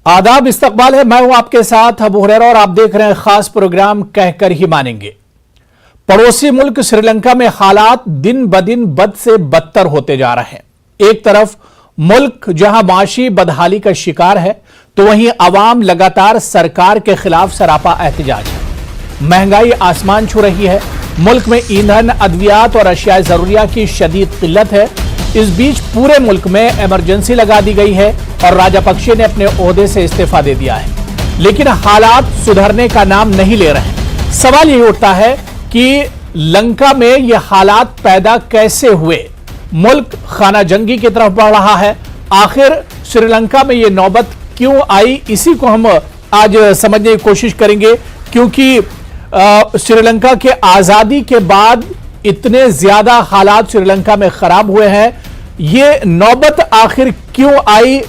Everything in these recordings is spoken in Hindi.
आदाब, इस्तकबाल है। मैं हूं आपके साथ अबू हुरैरा और आप देख रहे हैं खास प्रोग्राम कहकर ही मानेंगे। पड़ोसी मुल्क श्रीलंका में हालात दिन ब दिन बद से बदतर होते जा रहे हैं। एक तरफ मुल्क जहां माशी बदहाली का शिकार है तो वहीं अवाम लगातार सरकार के खिलाफ सरापा एहतजाज है। महंगाई आसमान छू रही है। मुल्क में ईंधन, अद्वियात और अशिया जरूरिया की शदीद किल्लत है। इस बीच पूरे मुल्क में इमरजेंसी लगा दी गई है और राजापक्षे ने अपने ओहदे से इस्तीफा दे दिया है, लेकिन हालात सुधरने का नाम नहीं ले रहे। सवाल यही उठता है कि लंका में यह हालात पैदा कैसे हुए? मुल्क खाना जंगी की तरफ बढ़ रहा है। आखिर श्रीलंका में यह नौबत क्यों आई? इसी को हम आज समझने की कोशिश करेंगे, क्योंकि श्रीलंका के आजादी के बाद इतने ज्यादा हालात श्रीलंका में खराब हुए हैं। ये नौबत आखिर क्यों आई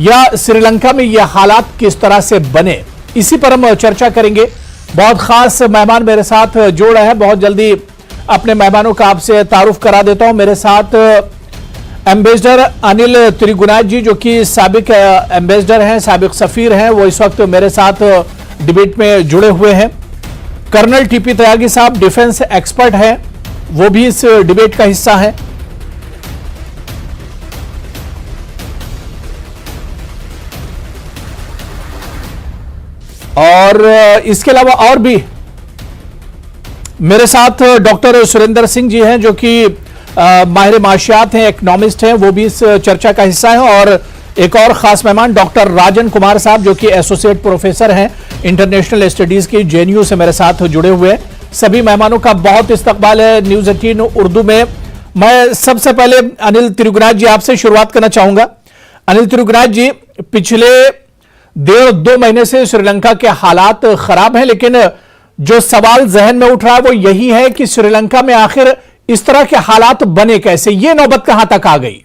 या श्रीलंका में ये हालात किस तरह से बने, इसी पर हम चर्चा करेंगे। बहुत खास मेहमान मेरे साथ जुड़ रहे हैं। बहुत जल्दी अपने मेहमानों का आपसे तारुफ करा देता हूं। मेरे साथ एम्बेसडर अनिल त्रिगुनाथ जी, जो कि साबिक एम्बेसडर हैं, साबिक सफीर हैं, वो इस वक्त मेरे साथ डिबेट में जुड़े हुए हैं। कर्नल टीपी त्यागी साहब डिफेंस एक्सपर्ट हैं, वो भी इस डिबेट का हिस्सा है। और इसके अलावा और भी मेरे साथ डॉक्टर सुरेंद्र सिंह जी हैं, जो कि माहिर माशियात हैं, इकोनॉमिस्ट हैं, वो भी इस चर्चा का हिस्सा है। और एक और खास मेहमान डॉक्टर राजन कुमार साहब, जो कि एसोसिएट प्रोफेसर हैं इंटरनेशनल स्टडीज की जेएनयू से, मेरे साथ जुड़े हुए हैं। सभी मेहमानों का बहुत इस्तकबाल है न्यूज 18 उर्दू में। मैं सबसे पहले अनिल त्रिगुनाथ जी आपसे शुरुआत करना चाहूंगा। अनिल त्रिगुनाथ जी, पिछले 1.5-2 महीने से श्रीलंका के हालात खराब हैं, लेकिन जो सवाल जहन में उठ रहा है वो यही है कि श्रीलंका में आखिर इस तरह के हालात बने कैसे? ये नौबत कहां तक आ गई?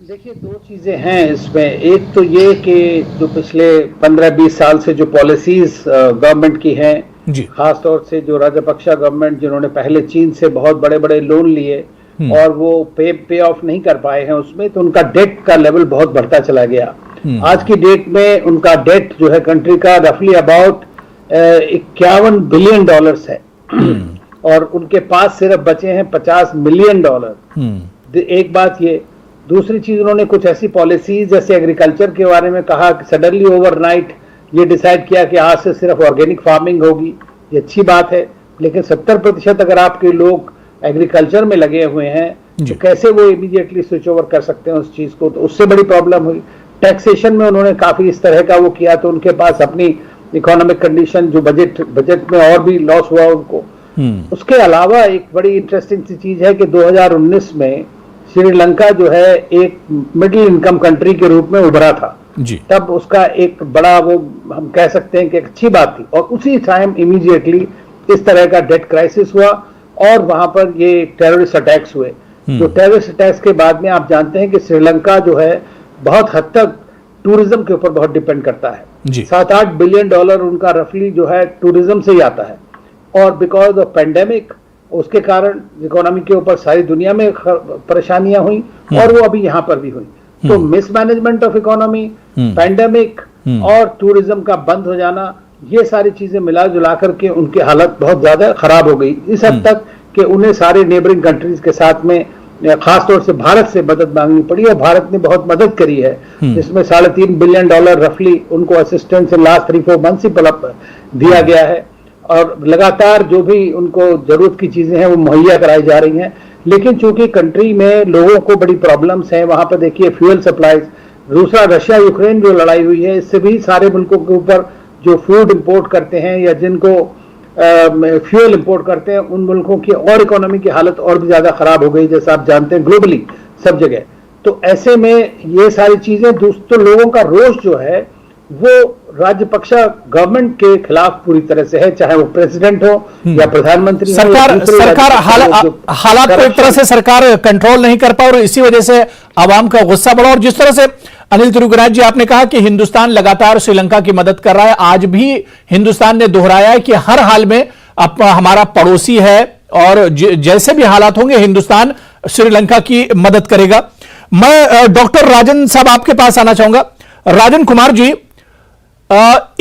देखिए, दो चीजें हैं इसमें। एक तो ये कि जो पिछले 15-20 साल से जो पॉलिसीज गवर्नमेंट की हैं, खास तौर से जो राजापक्षा गवर्नमेंट, जिन्होंने पहले चीन से बहुत बड़े बड़े लोन लिए और वो पे ऑफ नहीं कर पाए हैं उसमें, तो उनका डेट का लेवल बहुत बढ़ता चला गया। आज की डेट में उनका डेट जो है कंट्री का रफली अबाउट 51 बिलियन डॉलर्स है और उनके पास सिर्फ बचे हैं 50 मिलियन डॉलर। एक बात ये। दूसरी चीज, उन्होंने कुछ ऐसी पॉलिसीज जैसे एग्रीकल्चर के बारे में कहा कि सडनली ओवरनाइट ये डिसाइड किया कि आज से सिर्फ ऑर्गेनिक फार्मिंग होगी। ये अच्छी बात है, लेकिन 70% अगर आपके लोग एग्रीकल्चर में लगे हुए हैं तो कैसे वो इमीडिएटली स्विच ओवर कर सकते हैं उस चीज को? तो उससे बड़ी प्रॉब्लम हुई। टैक्सेशन में उन्होंने काफी इस तरह का वो किया, तो उनके पास अपनी इकोनॉमिक कंडीशन जो बजट में और भी लॉस हुआ उनको। उसके अलावा एक बड़ी इंटरेस्टिंग सी चीज है कि 2019 में श्रीलंका जो है एक मिडिल इनकम कंट्री के रूप में उभरा था जी। तब उसका एक बड़ा वो हम कह सकते हैं कि एक अच्छी बात थी, और उसी टाइम इमीडिएटली इस तरह का डेट क्राइसिस हुआ और वहां पर ये टेररिस्ट अटैक्स हुए। तो टेररिस्ट अटैक्स के बाद में आप जानते हैं कि श्रीलंका जो है बहुत हद तक टूरिज्म के ऊपर बहुत डिपेंड करता है। 7-8 बिलियन डॉलर उनका रफली जो है टूरिज्म से ही आता है, और बिकॉज ऑफ पेंडेमिक उसके कारण इकोनॉमी के ऊपर सारी दुनिया में परेशानियां हुई और वो अभी यहाँ पर भी हुई। तो मिसमैनेजमेंट ऑफ इकोनॉमी, पेंडेमिक और टूरिज्म का बंद हो जाना, ये सारी चीजें मिला जुला करके उनकी हालत बहुत ज्यादा खराब हो गई, इस हद तक कि उन्हें सारे नेबरिंग कंट्रीज के साथ में खासतौर से भारत से मदद मांगनी पड़ी, और भारत ने बहुत मदद करी है, जिसमें 3.5 बिलियन डॉलर रफली उनको असिस्टेंस इन लास्ट 3-4 मंथ्स ही दिया गया है, और लगातार जो भी उनको जरूरत की चीजें हैं वो मुहैया कराई जा रही हैं। लेकिन चूंकि कंट्री में लोगों को बड़ी प्रॉब्लम्स हैं, वहां पर देखिए फ्यूल सप्लाईज, दूसरा रशिया यूक्रेन जो लड़ाई हुई है, इससे भी सारे मुल्कों के ऊपर जो फूड इंपोर्ट करते हैं या जिनको फ्यूल इंपोर्ट करते हैं, उन मुल्कों की और इकोनॉमी की हालत और भी ज्यादा खराब हो गई, जैसा आप जानते हैं ग्लोबली सब जगह। तो ऐसे में ये सारी चीजें, दोस्तों लोगों का रोष जो है वो राजपक्षा गवर्नमेंट के खिलाफ पूरी तरह से है, चाहे वो प्रेसिडेंट हो या प्रधानमंत्री। सरकार हालात को एक तरह से सरकार कंट्रोल नहीं कर पा, और इसी वजह से आवाम का गुस्सा बढ़ा। और जिस तरह से अनिल त्रिगुनाथ जी आपने कहा कि हिंदुस्तान लगातार श्रीलंका की मदद कर रहा है, आज भी हिंदुस्तान ने दोहराया है कि हर हाल में हमारा पड़ोसी है और जैसे भी हालात होंगे हिंदुस्तान श्रीलंका की मदद करेगा। मैं डॉक्टर राजन साहब आपके पास आना चाहूंगा। राजन कुमार जी,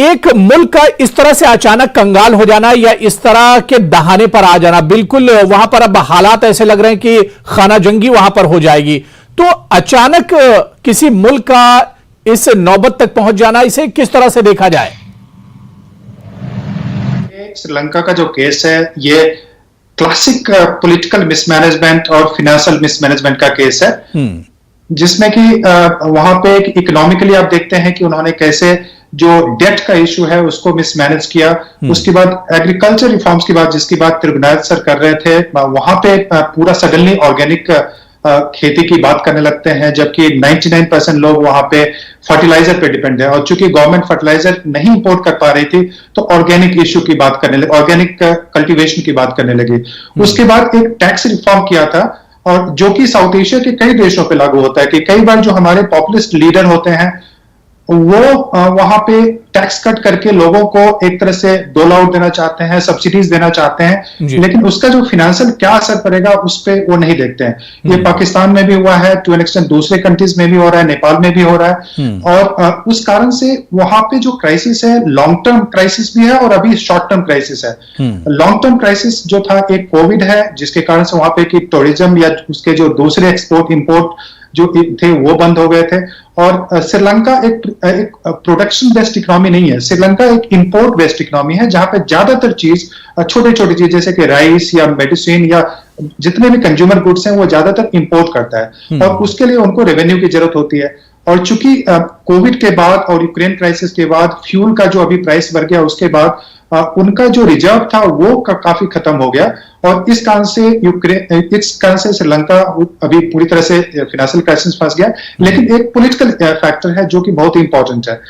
एक मुल्क का इस तरह से अचानक कंगाल हो जाना या इस तरह के दहाने पर आ जाना, बिल्कुल वहां पर अब हालात ऐसे लग रहे हैं कि खाना जंगी वहां पर हो जाएगी, तो अचानक किसी मुल्क का इस नौबत तक पहुंच जाना, इसे किस तरह से देखा जाए? श्रीलंका का जो केस है ये क्लासिक पॉलिटिकल मिसमैनेजमेंट और फाइनेंशियल मिसमैनेजमेंट का केस है, जिसमें कि वहां पे इकोनॉमिकली आप देखते हैं कि उन्होंने कैसे जो डेट का इशू है उसको मिसमैनेज किया। उसके बाद एग्रीकल्चर रिफॉर्म्स की बात, जिसकी बात त्रिगुनाथ सर कर रहे थे, वहां पे पूरा सडनली ऑर्गेनिक खेती की बात करने लगते हैं, जबकि 99% लोग वहां पे फर्टिलाइजर पे डिपेंड है। और चूंकि गवर्नमेंट फर्टिलाइजर नहीं इंपोर्ट कर पा रही थी तो ऑर्गेनिक इशू की बात करने लगे, ऑर्गेनिक कल्टीवेशन की बात करने लगे। उसके बाद एक टैक्स रिफॉर्म किया था, और जो कि साउथ एशिया के कई देशों पे लागू होता है कि कई बार जो हमारे पॉपुलिस्ट लीडर होते हैं वो वहां पे टैक्स कट करके लोगों को एक तरह से डोल आउट देना चाहते हैं, सब्सिडीज देना चाहते हैं, लेकिन उसका जो फाइनेंशियल क्या असर पड़ेगा उस पर वो नहीं देखते हैं। ये पाकिस्तान में भी हुआ है, टू एन एक्सटेंट दूसरे कंट्रीज में भी हो रहा है, नेपाल में भी हो रहा है। और उस कारण से वहां पे जो क्राइसिस है, लॉन्ग टर्म क्राइसिस भी है और अभी शॉर्ट टर्म क्राइसिस है। लॉन्ग टर्म क्राइसिस जो था एक कोविड है, जिसके कारण से वहां पे कि टूरिज्म या उसके जो दूसरे एक्सपोर्ट इंपोर्ट जो थे वो बंद हो गए थे। और श्रीलंका एक प्रोडक्शन बेस्ड इकोनॉमी नहीं है, श्रीलंका एक इंपोर्ट बेस्ड इकोनॉमी है, जहां पे ज्यादातर चीज छोटे छोटे चीज जैसे कि राइस या मेडिसिन या जितने भी कंज्यूमर गुड्स हैं वो ज्यादातर इंपोर्ट करता है, और उसके लिए उनको रेवेन्यू की जरूरत होती है। और चूंकि कोविड के बाद और यूक्रेन क्राइसिस के बाद फ्यूल का जो अभी प्राइस बढ़ गया, उसके बाद उनका जो रिजर्व था वो काफी खत्म हो गया, और इस कारण से श्रीलंका अभी पूरी तरह से फाइनेंशियल क्राइसिस फंस गया। लेकिन एक पॉलिटिकल फैक्टर है जो कि बहुत ही इंपॉर्टेंट है।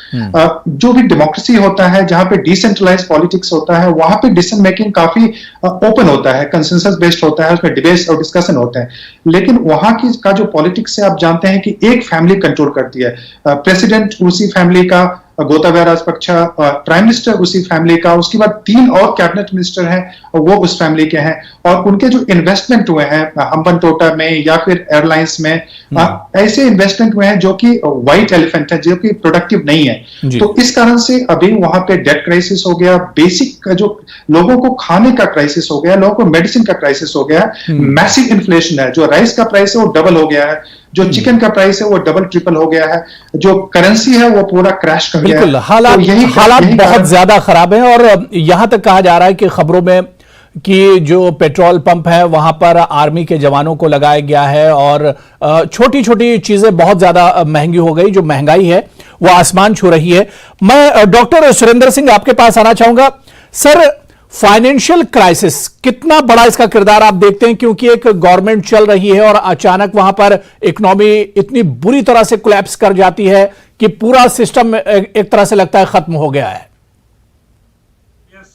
जो भी डेमोक्रेसी होता है, जहां पे डिसेंट्रलाइज पॉलिटिक्स होता है, वहां पे डिसीजन मेकिंग काफी ओपन होता है, कंसेंसस बेस्ड होता है, उसमें डिबेट्स और डिस्कशन होते हैं। लेकिन वहां की का जो पॉलिटिक्स है, आप जानते हैं कि एक फैमिली कंट्रोल करती है, प्रेसिडेंट उसी फैमिली का, गोताबाया राजपक्षा प्राइम मिनिस्टर उसी फैमिली का, उसके बाद 3 और कैबिनेट मिनिस्टर हैं वो उस फैमिली के हैं, और उनके जो इन्वेस्टमेंट हुए हैं हम्बनटोटा में या फिर एयरलाइंस में, ऐसे इन्वेस्टमेंट हुए हैं जो कि व्हाइट एलिफेंट है, जो कि प्रोडक्टिव नहीं है। तो इस कारण से अभी वहां पे डेट क्राइसिस हो गया, बेसिक जो लोगों को खाने का क्राइसिस हो गया, लोगों को मेडिसिन का क्राइसिस हो गया, मैसिव इन्फ्लेशन है, जो राइस का प्राइस है वो डबल हो गया है, जो चिकन का प्राइस है वो डबल ट्रिपल हो गया है, जो करेंसी है वो पूरा क्रैश कर गया है। बिल्कुल हालात बहुत ज्यादा खराब हैं, और यहां तक कहा जा रहा है कि खबरों में कि जो पेट्रोल पंप है वहां पर आर्मी के जवानों को लगाया गया है, और छोटी छोटी चीजें बहुत ज्यादा महंगी हो गई, जो महंगाई है वो आसमान छू रही है। मैं डॉक्टर सुरेंद्र सिंह आपके पास आना चाहूंगा। सर, फाइनेंशियल क्राइसिस कितना बड़ा इसका किरदार आप देखते हैं, क्योंकि एक गवर्नमेंट चल रही है और अचानक वहां पर इकोनॉमी इतनी बुरी तरह से कोलैप्स कर जाती है कि पूरा सिस्टम एक तरह से लगता है खत्म हो गया है।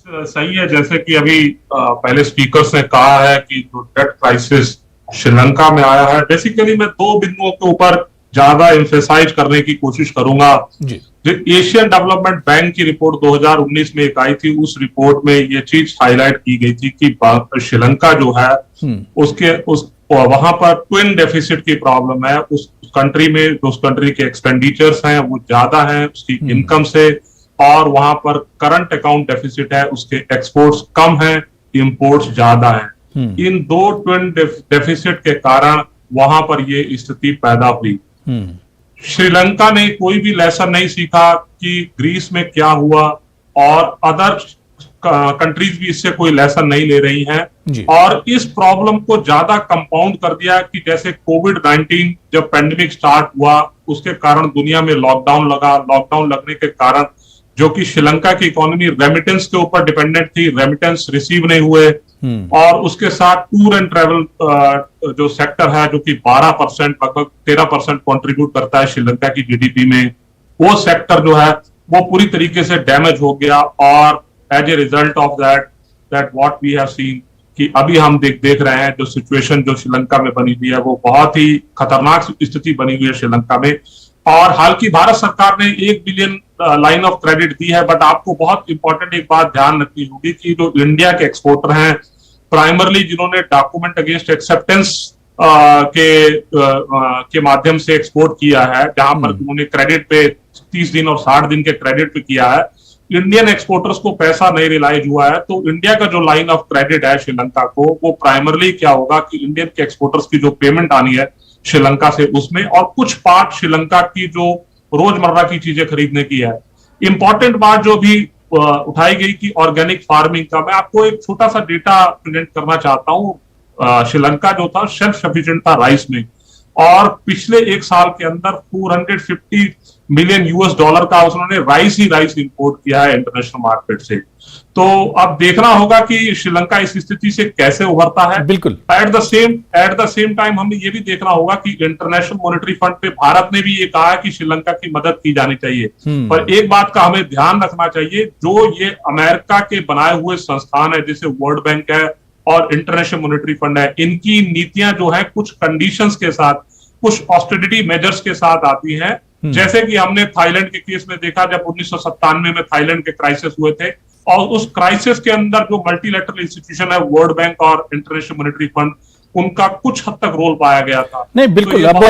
सही है, जैसे कि अभी पहले स्पीकर्स ने कहा है कि जो डेट क्राइसिस श्रीलंका में आया है, बेसिकली मैं 2 बिंदुओं के ऊपर ज्यादा एम्फेसाइज करने की कोशिश करूंगा। जो एशियन डेवलपमेंट बैंक की रिपोर्ट 2019 में एक आई थी, उस रिपोर्ट में ये चीज हाईलाइट की गई थी कि श्रीलंका जो है वहां पर ट्विन डेफिसिट की प्रॉब्लम है। उस कंट्री में उस कंट्री के एक्सपेंडिचर्स हैं वो ज्यादा हैं उसकी इनकम से, और वहां पर करंट अकाउंट डेफिसिट है, उसके एक्सपोर्ट्स कम हैं, इंपोर्ट्स ज्यादा हैं। इन 2 ट्विन डेफिसिट के कारण वहां पर ये स्थिति पैदा हुई। श्रीलंका ने कोई भी लेसन नहीं सीखा कि ग्रीस में क्या हुआ, और अदर कंट्रीज भी इससे कोई लेसन नहीं ले रही हैं, और इस प्रॉब्लम को ज्यादा कंपाउंड कर दिया कि जैसे कोविड-19 जब पेंडेमिक स्टार्ट हुआ उसके कारण दुनिया में लॉकडाउन लगा। लॉकडाउन लगने के कारण जो कि श्रीलंका की इकोनॉमी रेमिटेंस के ऊपर डिपेंडेंट थी, रेमिटेंस रिसीव नहीं हुए, और उसके साथ टूर एंड ट्रेवल जो सेक्टर है जो कि 12% लगभग 13% कंट्रीब्यूट करता है श्रीलंका की जीडीपी में, वो सेक्टर जो है वो पूरी तरीके से डैमेज हो गया। और as a result of that what we have seen कि अभी हम देख रहे हैं जो सिचुएशन जो श्रीलंका में बनी हुई है वो बहुत ही खतरनाक स्थिति बनी हुई है श्रीलंका में। और हालांकि भारत सरकार ने 1 बिलियन लाइन ऑफ क्रेडिट दी है, बट आपको बहुत इंपॉर्टेंट एक बात ध्यान रखनी होगी कि जो इंडिया के एक्सपोर्टर हैं प्राइमरली जिन्होंने डॉक्यूमेंट अगेंस्ट एक्सेप्टेंस के माध्यम से एक्सपोर्ट किया है, जहां पर उन्होंने क्रेडिट पे 30 दिन और 60 दिन के क्रेडिट पे किया है। इंडियन एक्सपोर्टर्स को पैसा नहीं रिलाइज हुआ है, तो इंडिया का जो लाइन ऑफ क्रेडिट है श्रीलंका को, वो प्राइमरली क्या होगा कि इंडियन के एक्सपोर्टर्स की जो पेमेंट आनी है श्रीलंका से उसमें, और कुछ पार्ट श्रीलंका की जो रोजमर्रा की चीजें खरीदने की है। इंपॉर्टेंट बात जो भी उठाई गई कि ऑर्गेनिक फार्मिंग का, मैं आपको एक छोटा सा डेटा प्रेजेंट करना चाहता हूं। श्रीलंका जो था सेल्फ सफिशिएंट था राइस में, और पिछले एक साल के अंदर 450 मिलियन यूएस डॉलर का उन्होंने राइस इंपोर्ट किया है इंटरनेशनल मार्केट से। तो अब देखना होगा कि श्रीलंका इस स्थिति से कैसे उभरता है। बिल्कुल। एट द सेम टाइम हमें यह भी देखना होगा कि इंटरनेशनल मॉनेटरी फंड पे भारत ने भी ये कहा है कि श्रीलंका की मदद की जानी चाहिए। पर एक बात का हमें ध्यान रखना चाहिए, जो ये अमेरिका के बनाए हुए संस्थान है जैसे वर्ल्ड बैंक है और इंटरनेशनल मॉनेटरी फंड है, इनकी नीतियां जो है कुछ कंडीशंस के साथ, कुछ ऑस्टेरिटी मेजर्स के साथ आती हैं। जैसे कि हमने थाईलैंड के केस में देखा, जब 1997 में थाईलैंड के क्राइसिस हुए थे, और उस क्राइसिस के अंदर जो मल्टीलैटरल इंस्टीट्यूशन है वर्ल्ड बैंक और इंटरनेशनल मॉनेटरी फंड, उनका कुछ हद तक रोल पाया गया था। नहीं बिल्कुल, तो अब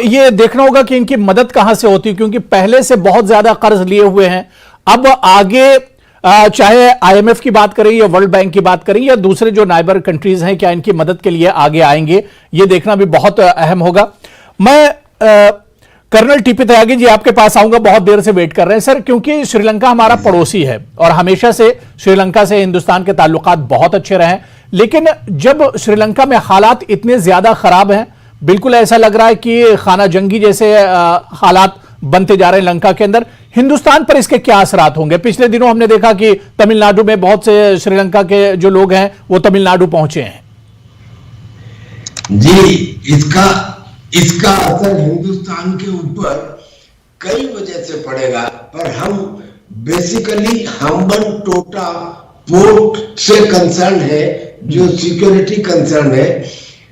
ये देखना होगा कि इनकी मदद कहां से होती है, क्योंकि पहले से बहुत ज्यादा कर्ज लिए हुए हैं। अब आगे चाहे आईएमएफ की बात करें या वर्ल्ड बैंक की बात करें या दूसरे जो नाइबर कंट्रीज हैं, क्या इनकी मदद के लिए आगे आएंगे, ये देखना भी बहुत अहम होगा। मैं कर्नल टीपी त्यागी जी आपके पास आऊंगा, बहुत देर से वेट कर रहे हैं सर, क्योंकि श्रीलंका हमारा पड़ोसी है और हमेशा से श्रीलंका से हिंदुस्तान के ताल्लुकात बहुत अच्छे रहे हैं। लेकिन जब श्रीलंका में हालात इतने ज्यादा खराब हैं, बिल्कुल ऐसा लग रहा है कि खाना जंगी जैसे हालात बनते जा रहे हैं लंका के अंदर, हिंदुस्तान पर इसके क्या असरात होंगे? पिछले दिनों हमने देखा कि तमिलनाडु में बहुत से श्रीलंका के जो लोग हैं वो तमिलनाडु पहुंचे हैं। जी, इसका असर हिंदुस्तान के ऊपर कई वजह से पड़ेगा, पर हम बेसिकली हम्बनटोटा पोर्ट से कंसर्न है, जो सिक्योरिटी कंसर्न है।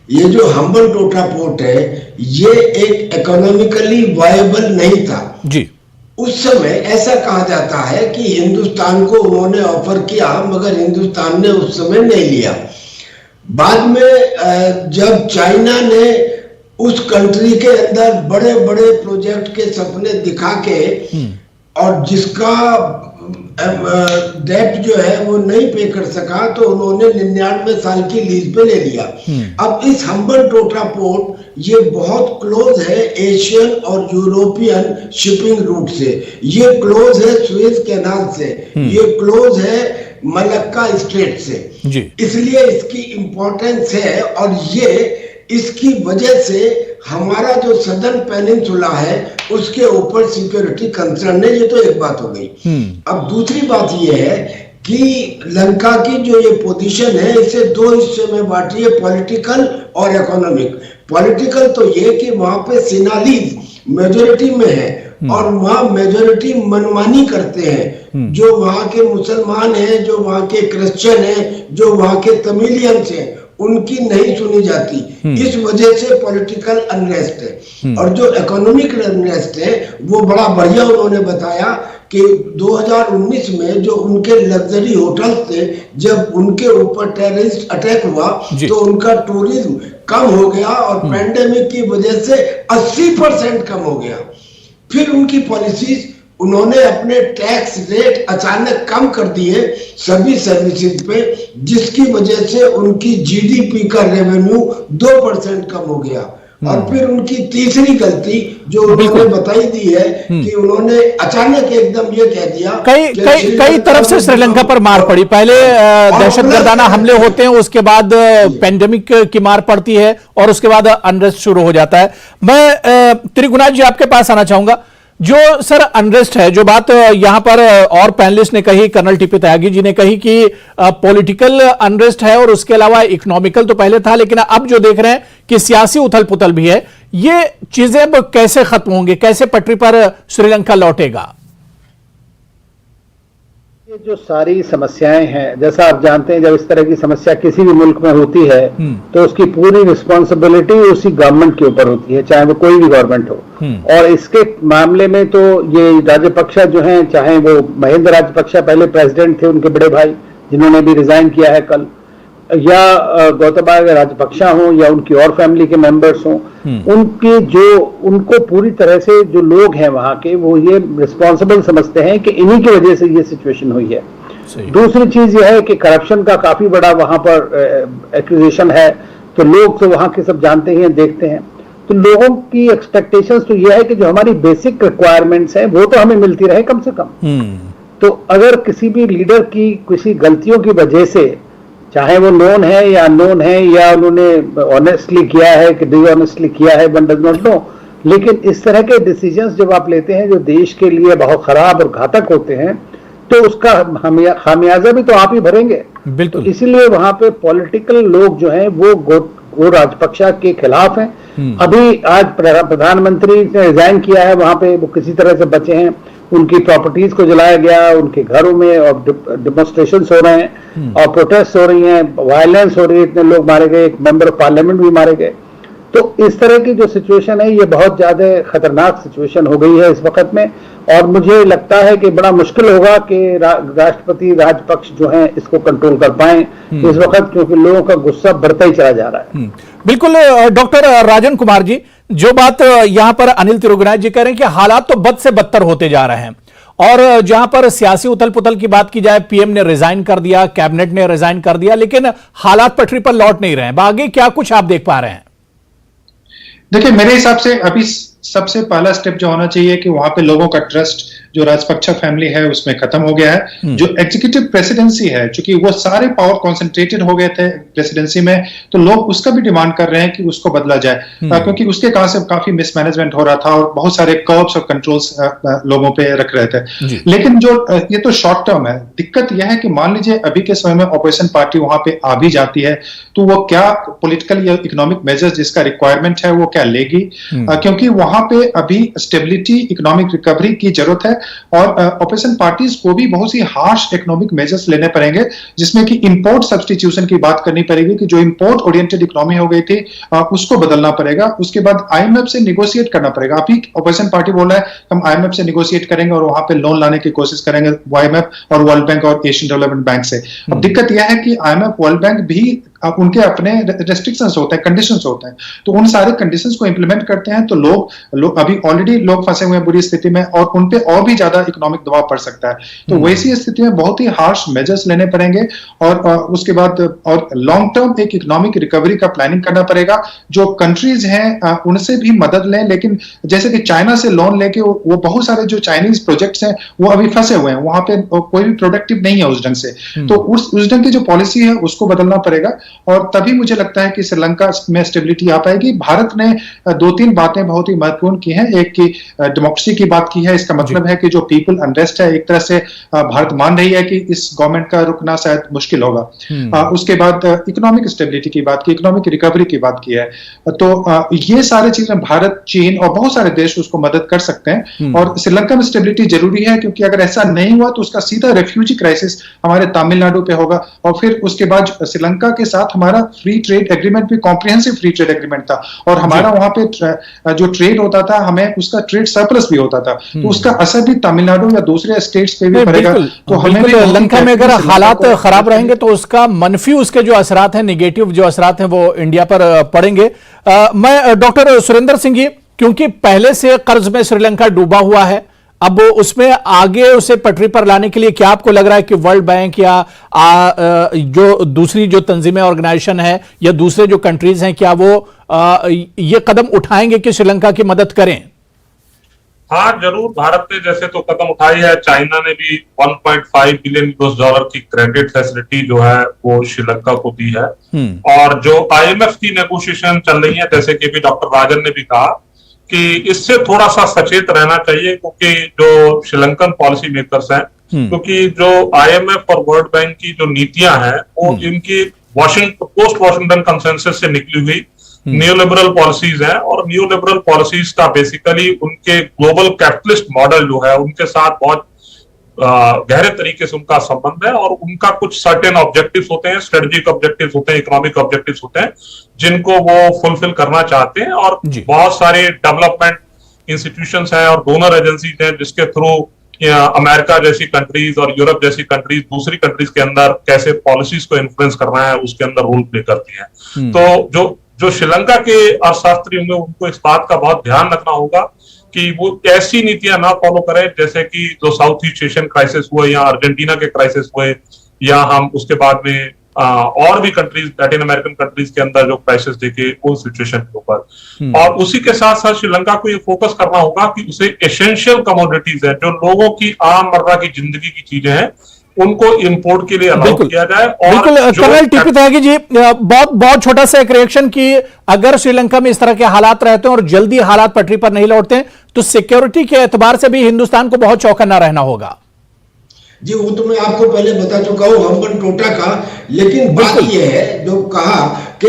ये जो हम्बनटोटा पोर्ट है, ये एक इकोनॉमिकली वायबल नहीं था जी। उस समय ऐसा कहा जाता है कि हिंदुस्तान को उन्होंने ऑफर किया, मगर हिंदुस्तान ने उस समय नहीं लिया। बाद में जब चाइना ने उस कंट्री के अंदर बड़े बड़े प्रोजेक्ट के सपने दिखा के, और जिसका डेट जो है वो नहीं पे कर सका, तो उन्होंने 99 साल की लीज पे ले लिया। अब इस हम्बनटोटा पोर्ट ये बहुत क्लोज है एशियन और यूरोपियन शिपिंग रूट से, ये क्लोज है सुएज कैनाल से, ये क्लोज है मलक्का स्ट्रेट से जी। इसलिए इसकी इंपॉर्टेंस है, और ये इसकी वजह से हमारा जो सदर्न पेनिनसुला है उसके ऊपर सिक्योरिटी कंसर्न है। ये तो एक बात हो गई। अब दूसरी बात ये है कि लंका की जो ये पोजीशन है, इसे दो हिस्से में बांटी है, पॉलिटिकल और इकोनॉमिक। पॉलिटिकल तो ये कि वहां पे सिनालीज मेजोरिटी में है और वहां मेजोरिटी मनमानी करते हैं, जो वहां के मुसलमान हैं, जो वहां के क्रिश्चियन हैं, जो वहां के तमिलियंस हैं, उनकी नहीं सुनी जाती। इस वजह से पॉलिटिकल अनरेस्ट है। और जो इकोनॉमिक अनरेस्ट है वो बड़ा बढ़िया उन्होंने बताया कि 2019 में जो उनके लग्जरी होटल थे, जब उनके ऊपर टेररिस्ट अटैक हुआ तो उनका टूरिज्म कम हो गया और पैंडेमिक की वजह से 80% कम हो गया। फिर उनकी पॉलिसीज, उन्होंने अपने टैक्स रेट अचानक कम कर दिए सभी सर्विसेज पे, जिसकी वजह से उनकी जीडीपी का रेवेन्यू 2% कम हो गया। और फिर उनकी तीसरी गलती जो उन्होंने बताई दी है कि उन्होंने अचानक एकदम ये कह दिया, कई तरफ से श्रीलंका पर मार पड़ी। पहले दहशतगर्दाना हमले होते हैं, उसके बाद पेंडेमिक की मार पड़ती है और उसके बाद अनरेस्ट शुरू हो जाता है। मैं त्रिगुणाथ जी आपके पास आना चाहूंगा। जो सर अनरेस्ट है, जो बात यहां पर और पैनलिस्ट ने कही, कर्नल टीपी त्यागी जी ने कही कि पॉलिटिकल अनरेस्ट है और उसके अलावा इकोनॉमिकल तो पहले था, लेकिन अब जो देख रहे हैं कि सियासी उथल पुथल भी है, ये चीजें अब कैसे खत्म होंगी, कैसे पटरी पर श्रीलंका लौटेगा? ये जो सारी समस्याएं हैं, जैसा आप जानते हैं, जब इस तरह की समस्या किसी भी मुल्क में होती है तो उसकी पूरी रिस्पॉन्सिबिलिटी उसी गवर्नमेंट के ऊपर होती है, चाहे वो कोई भी गवर्नमेंट हो। और इसके मामले में तो ये राजपक्षा जो हैं, चाहे वो महेंद्र राजपक्षा पहले प्रेसिडेंट थे, उनके बड़े भाई जिन्होंने भी रिजाइन किया है कल, या गोताबाया राजपक्षा हों या उनकी और फैमिली के मेंबर्स हों, उनके जो उनको पूरी तरह से जो लोग हैं वहां के, वो ये रिस्पॉन्सिबल समझते हैं कि इन्हीं की वजह से ये सिचुएशन हुई है। दूसरी चीज ये है कि करप्शन का काफी बड़ा वहां पर एक्यूजेशन है, तो लोग तो वहां के सब जानते हैं, देखते हैं, तो लोगों की एक्सपेक्टेशंस तो ये है कि जो हमारी बेसिक रिक्वायरमेंट्स हैं वो तो हमें मिलती रहे कम से कम। तो अगर किसी भी लीडर की किसी गलतियों की वजह से, चाहे वो नोन है या अननोन है, या उन्होंने ऑनेस्टली किया है कि डिसऑनेस्टली किया है, वन डज नॉट नो, लेकिन इस तरह के डिसीजंस जब आप लेते हैं जो देश के लिए बहुत खराब और घातक होते हैं, तो उसका खामियाजा भी तो आप ही भरेंगे। बिल्कुल। तो इसीलिए वहां पे पॉलिटिकल लोग जो हैं वो राजपक्षा के खिलाफ हैं। अभी आज प्रधानमंत्री ने रिजाइन किया है, वहां पे वो किसी तरह से बचे हैं, उनकी प्रॉपर्टीज को जलाया गया, उनके घरों में और डेमोन्स्ट्रेशंस हो रहे हैं और प्रोटेस्ट हो रही हैं, वायलेंस हो रही है, इतने लोग मारे गए, एक मेंबर ऑफ पार्लियामेंट भी मारे गए। तो इस तरह की जो सिचुएशन है ये बहुत ज्यादा खतरनाक सिचुएशन हो गई है इस वक्त में, और मुझे लगता है कि बड़ा मुश्किल होगा कि राष्ट्रपति राजपक्ष जो हैं इसको कंट्रोल कर पाएं इस वक्त, क्योंकि लोगों का गुस्सा बढ़ता ही चला जा रहा है। बिल्कुल डॉक्टर राजन कुमार जी, जो बात यहां पर अनिल तिरुगनाथ जी कह रहे हैं कि हालात तो बद से बदतर होते जा रहे हैं, और जहां पर सियासी उथल पुथल की बात की जाए, पीएम ने रिजाइन कर दिया, कैबिनेट ने रिजाइन कर दिया, लेकिन हालात पटरी पर लौट नहीं रहे हैं। आगे क्या कुछ आप देख पा रहे हैं? देखिए, मेरे हिसाब से अभी सबसे पहला स्टेप जो होना चाहिए कि वहां पे लोगों का ट्रस्ट जो राजपक्षा फैमिली है उसमें खत्म हो गया है। जो एग्जीक्यूटिव प्रेसिडेंसी है, चूंकि वो सारे पावर कॉन्सेंट्रेटेड हो गए थे प्रेसिडेंसी में, तो लोग उसका भी डिमांड कर रहे हैं कि उसको बदला जाए, क्योंकि उसके कारण से काफी मिसमैनेजमेंट हो रहा था और बहुत सारे कर्ब्स और कंट्रोल्स लोगों पे रख रहे थे। लेकिन जो ये तो शॉर्ट टर्म है। दिक्कत यह है कि मान लीजिए अभी के समय में ऑपोजिशन पार्टी वहां पे आ भी जाती है, तो वो क्या पॉलिटिकल या इकोनॉमिक मेजर्स जिसका रिक्वायरमेंट है वो क्या लेगी, क्योंकि वहां पे अभी स्टेबिलिटी, इकोनॉमिक रिकवरी की जरूरत है, और ऑपोजिशन पार्टीज को भी बहुत सी हार्श इकोनॉमिक मेजर्स लेने पड़ेंगे, जिसमें कि इंपोर्ट सब्स्टिट्यूशन की बात करनी पड़ेगी कि जो इंपोर्ट ओरिएंटेड इकोनॉमी हो गई थी उसको बदलना पड़ेगा। उसके बाद आईएमएफ से निगोशिएट करना पड़ेगा। अभी ऑपोजिशन पार्टी बोल रहा है हम आईएमएफ से निगोशिएट करेंगे और वहां पे लोन लाने की कोशिश करेंगे, आईएमएफ और वर्ल्ड बैंक और एशियन डेवलपमेंट बैंक से। अब दिक्कत यह है कि आईएमएफ, वर्ल्ड बैंक भी उनके अपने रेस्ट्रिक्शंस होते हैं, कंडीशंस होते हैं, तो उन सारे कंडीशंस को इंप्लीमेंट करते हैं तो लोग अभी ऑलरेडी लोग फंसे हुए हैं बुरी स्थिति में, और उन पे और भी ज्यादा इकोनॉमिक दबाव पड़ सकता है। तो वैसी स्थिति में बहुत ही हार्श मेजर्स लेने पड़ेंगे, और उसके बाद और लॉन्ग टर्म एक इकोनॉमिक रिकवरी का प्लानिंग करना पड़ेगा। जो कंट्रीज हैं उनसे भी मदद लें, लेकिन जैसे कि चाइना से लोन लेके वो बहुत सारे जो चाइनीज प्रोजेक्ट्स हैं वो अभी फंसे हुए हैं, वहां पे कोई भी प्रोडक्टिव नहीं है उस ढंग से। तो उस ढंग की जो पॉलिसी है उसको बदलना पड़ेगा, और तभी मुझे लगता है कि श्रीलंका में स्टेबिलिटी आ पाएगी। भारत ने दो तीन बातें बहुत ही महत्वपूर्ण की हैं। एक की डेमोक्रेसी की बात की है, इसका मतलब है कि जो पीपल अनरेस्ट है, एक तरह से भारत मान रही है कि इस गवर्नमेंट का रुकना शायद मुश्किल होगा। उसके बाद इकोनॉमिक स्टेबिलिटी की बात की, इकोनॉमिक रिकवरी की बात की है। तो ये सारे चीजें भारत, चीन और बहुत सारे देश उसको मदद कर सकते हैं, और श्रीलंका में स्टेबिलिटी जरूरी है, क्योंकि अगर ऐसा नहीं हुआ तो उसका सीधा रेफ्यूजी क्राइसिस हमारे तमिलनाडु पे होगा, और फिर उसके बाद श्रीलंका के साथ हमारा फ्री ट्रेड एग्रीमेंट भी कॉम्प्रिहेंसिव फ्री ट्रेड एग्रीमेंट था, और हमारा वहां पे जो ट्रेड होता था हमें उसका ट्रेड सरप्लस भी होता था, तो उसका असर भी तमिलनाडु या दूसरे स्टेट्स पे भी पड़ेगा। तो हमें श्रीलंका में अगर हालात खराब रहेंगे तो उसका मनफी, उसके जो असरात हैं, नेगेटिव जो असरात हैं वो इंडिया पर पड़ेंगे। मैं डॉक्टर सुरेंद्र सिंह जी, क्योंकि पहले से कर्ज में श्रीलंका डूबा हुआ है, अब उसमें आगे उसे पटरी पर लाने के लिए क्या आपको लग रहा है कि वर्ल्ड बैंक या जो दूसरी जो तंजीमें, ऑर्गेनाइजेशन है, या दूसरे जो कंट्रीज हैं, क्या वो ये कदम उठाएंगे कि श्रीलंका की मदद करें? हाँ, जरूर। भारत ने जैसे तो कदम उठाई है, चाइना ने भी 1.5 बिलियन US$ की क्रेडिट फैसिलिटी जो है वो श्रीलंका को दी है, और जो IMF की नेगोशिएशन चल रही है, जैसे कि भी डॉक्टर राजन ने भी कहा कि इससे थोड़ा सा सचेत रहना चाहिए, क्योंकि जो श्रीलंकन पॉलिसी मेकर्स हैं, क्योंकि जो IMF और वर्ल्ड बैंक की जो नीतियां हैं वो इनकी पोस्ट वॉशिंगटन कंसेंसस से निकली हुई न्यूलिबरल पॉलिसीज हैं, और न्यूलिबरल पॉलिसीज का बेसिकली उनके ग्लोबल कैपिटलिस्ट मॉडल जो है उनके साथ बहुत गहरे तरीके से उनका संबंध है, और उनका कुछ सर्टेन ऑब्जेक्टिव्स होते हैं, स्ट्रेटेजिक ऑब्जेक्टिव्स होते हैं, इकोनॉमिक ऑब्जेक्टिव्स होते हैं, जिनको वो फुलफिल करना चाहते हैं। और बहुत सारे डेवलपमेंट इंस्टीट्यूशंस हैं और डोनर एजेंसीज हैं जिसके थ्रू अमेरिका जैसी कंट्रीज और यूरोप जैसी कंट्रीज दूसरी कंट्रीज के अंदर कैसे पॉलिसीज को इन्फ्लुएंस करना है उसके अंदर रोल प्ले करती हैं। तो जो श्रीलंका के अर्थशास्त्री होंगे उनको इस बात का बहुत ध्यान रखना होगा कि वो ऐसी नीतियां ना फॉलो करें जैसे कि जो साउथ ईस्ट एशियन क्राइसिस हुए या अर्जेंटीना के क्राइसिस हुए, या हम उसके बाद में और भी कंट्रीज लैटिन अमेरिकन कंट्रीज के अंदर जो क्राइसिस देखे उन सिचुएशन के ऊपर। और उसी के साथ साथ श्रीलंका को ये फोकस करना होगा कि उसे एसेंशियल कमोडिटीज है, जो लोगों की आममर्रा की जिंदगी की चीजें हैं, उनको इंपोर्ट के लिए अलाउ किया जाए। और बिल्कुल कर्नल टीपी त्यागी जी, बहुत छोटा सा एक रिएक्शन कि अगर श्रीलंका में इस तरह के हालात रहते हैं और जल्दी हालात पटरी पर नहीं लौटते हैं तो सिक्योरिटी के एतबार से भी हिंदुस्तान को बहुत चौकन्ना रहना होगा। जी वो तो मैं आपको पहले बता चुका हूं हम्बन टोटा का, लेकिन बात यह है जो कहा कि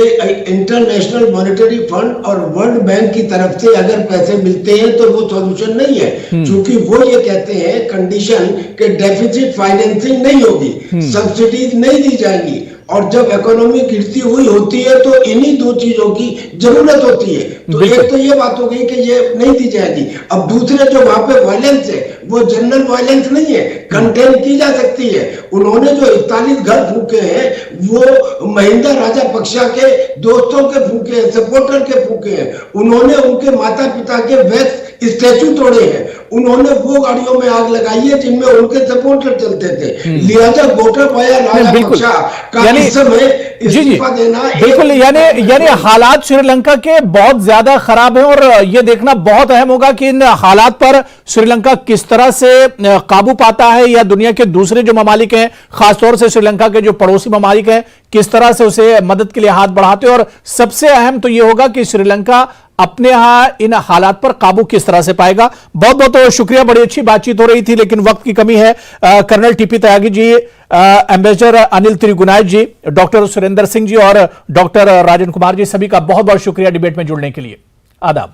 इंटरनेशनल मॉनेटरी फंड और वर्ल्ड बैंक की तरफ से अगर पैसे मिलते हैं तो वो सॉल्यूशन नहीं है, क्योंकि वो ये कहते हैं कंडीशन के डेफिसिट फाइनेंसिंग नहीं होगी, सब्सिडीज नहीं दी जाएंगी, और जब इकोनॉमी गिरती हुई होती है तो इन्हीं दो चीजों की जरूरत होती है। तो एक तो ये बात हो गई कि ये नहीं दी जाएगी। अब दूसरे जो वहां पे वायलेंस है वो जनरल वायलेंस नहीं है, कंटेन की जा सकती है। उन्होंने जो 41 घर फूके हैं वो महिंदा राजापक्षा के दोस्तों के फूके हैं, सपोर्टर के फूके हैं। उन्होंने उनके माता पिता के वैक्स स्टैचू तोड़े हैं, उन्होंने वो गाड़ियों में आग लगाई है जिनमें उनके सपोर्टर चलते थे। लिहाजा गोटाबाया राजापक्षा का इस समय इस्तीफा देना बिल्कुल, यानी हालात श्रीलंका के बहुत ज्यादा खराब हैं और यह देखना बहुत अहम होगा कि इन हालात पर श्रीलंका किस तरह से काबू पाता है, या दुनिया के दूसरे जो ममालिक हैं, खासतौर से श्रीलंका के जो पड़ोसी ममालिक हैं, किस तरह से उसे मदद के लिए हाथ बढ़ाते हैं। और सबसे अहम तो यह होगा कि श्रीलंका अपने यहां इन हालात पर काबू किस तरह से पाएगा। बहुत बहुत शुक्रिया, बड़ी अच्छी बातचीत हो रही थी लेकिन वक्त की कमी है। Colonel TP Tyagi ji, ambassador Anil Trigunayat जी, डॉक्टर सुरेंद्र सिंह जी और डॉक्टर राजन कुमार जी, सभी का बहुत बहुत शुक्रिया डिबेट में जुड़ने के लिए। आदाब।